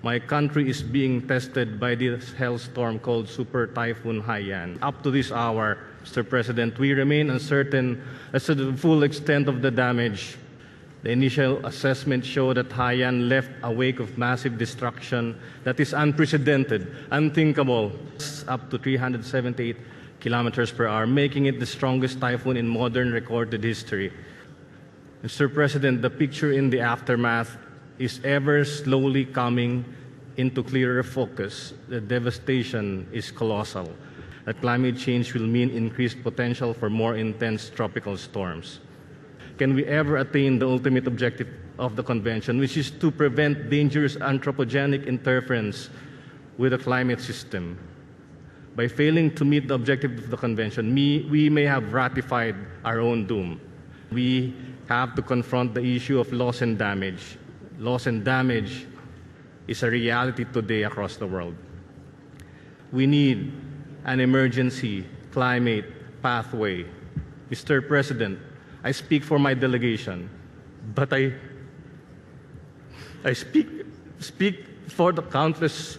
My country is being tested by this hailstorm called Super Typhoon Haiyan. Up to this hour, Mr. President, we remain uncertain as to the full extent of the damage. The initial assessment showed that Haiyan left a wake of massive destruction that is unprecedented, unthinkable, up to 378 kilometers per hour, making it the strongest typhoon in modern recorded history. Mr. President, the picture in the aftermath is ever slowly coming into clearer focus. The devastation is colossal. That climate change will mean increased potential for more intense tropical storms. Can we ever attain the ultimate objective of the Convention, which is to prevent dangerous anthropogenic interference with the climate system? By failing to meet the objective of the Convention, we may have ratified our own doom. We have to confront the issue of loss and damage. Loss and damage is a reality today across the world. We need an emergency climate pathway. Mr. President, I speak for my delegation, but I speak for the countless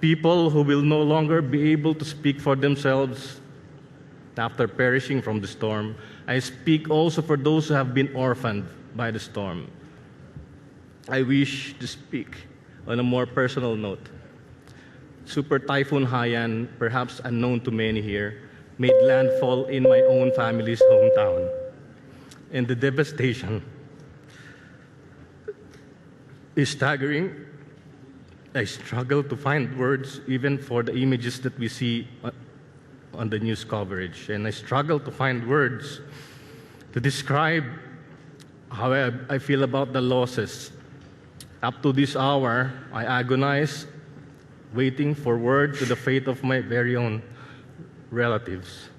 people who will no longer be able to speak for themselves after perishing from the storm. I speak also for those who have been orphaned by the storm. I wish to speak on a more personal note. Super Typhoon Haiyan, perhaps unknown to many here, made landfall in my own family's hometown. And the devastation is staggering. I struggle to find words even for the images that we see on the news coverage. And I struggle to find words to describe how I feel about the losses. Up to this hour, I agonize, waiting for word to the fate of my very own relatives.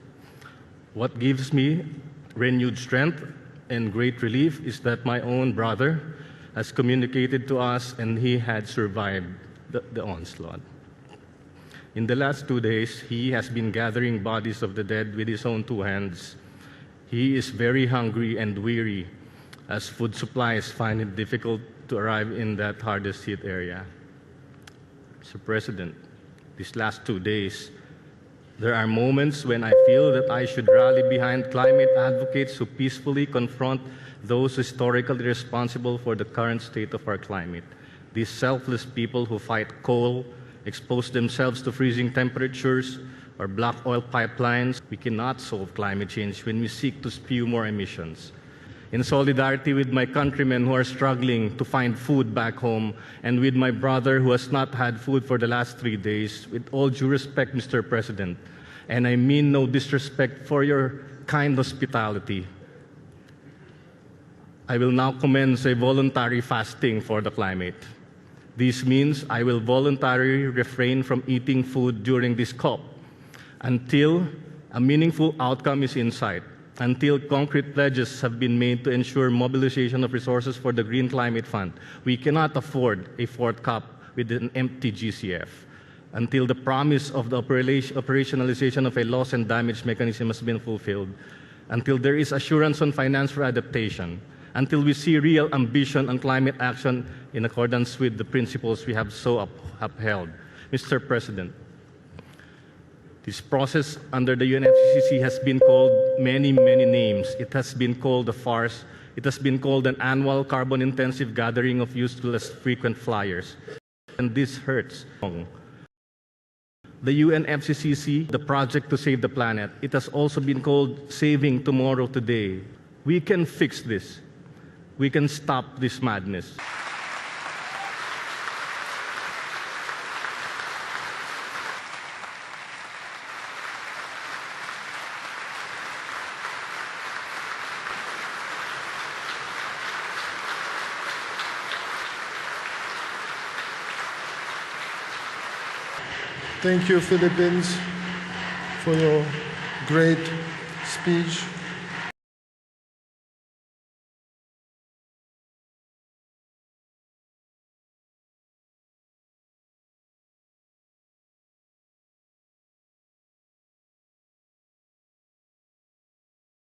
What gives me renewed strength and great relief is that my own brother has communicated to us and he had survived the onslaught. In the last 2 days, he has been gathering bodies of the dead with his own 2 hands. He is very hungry and weary as food supplies find it difficult to arrive in that hardest hit area. Mr. President, these last 2 days, there are moments when I feel that I should rally behind climate advocates who peacefully confront those historically responsible for the current state of our climate. These selfless people who fight coal, expose themselves to freezing temperatures, or block oil pipelines. We cannot solve climate change when we seek to spew more emissions. In solidarity with my countrymen who are struggling to find food back home, and with my brother who has not had food for the last 3 days, with all due respect, Mr. President, and I mean no disrespect for your kind hospitality, I will now commence a voluntary fasting for the climate. This means I will voluntarily refrain from eating food during this COP until a meaningful outcome is in sight, until concrete pledges have been made to ensure mobilization of resources for the Green Climate Fund. We cannot afford a 4th COP with an empty GCF, until the promise of the operationalization of a loss and damage mechanism has been fulfilled, until there is assurance on finance for adaptation, until we see real ambition on climate action in accordance with the principles we have so upheld. Mr. President, this process under the UNFCCC has been called many, many names. It has been called a farce. It has been called an annual carbon-intensive gathering of useless frequent flyers. And this hurts. The UNFCCC, the project to save the planet, it has also been called Saving Tomorrow Today. We can fix this. We can stop this madness. Thank you, Philippines, for your great speech.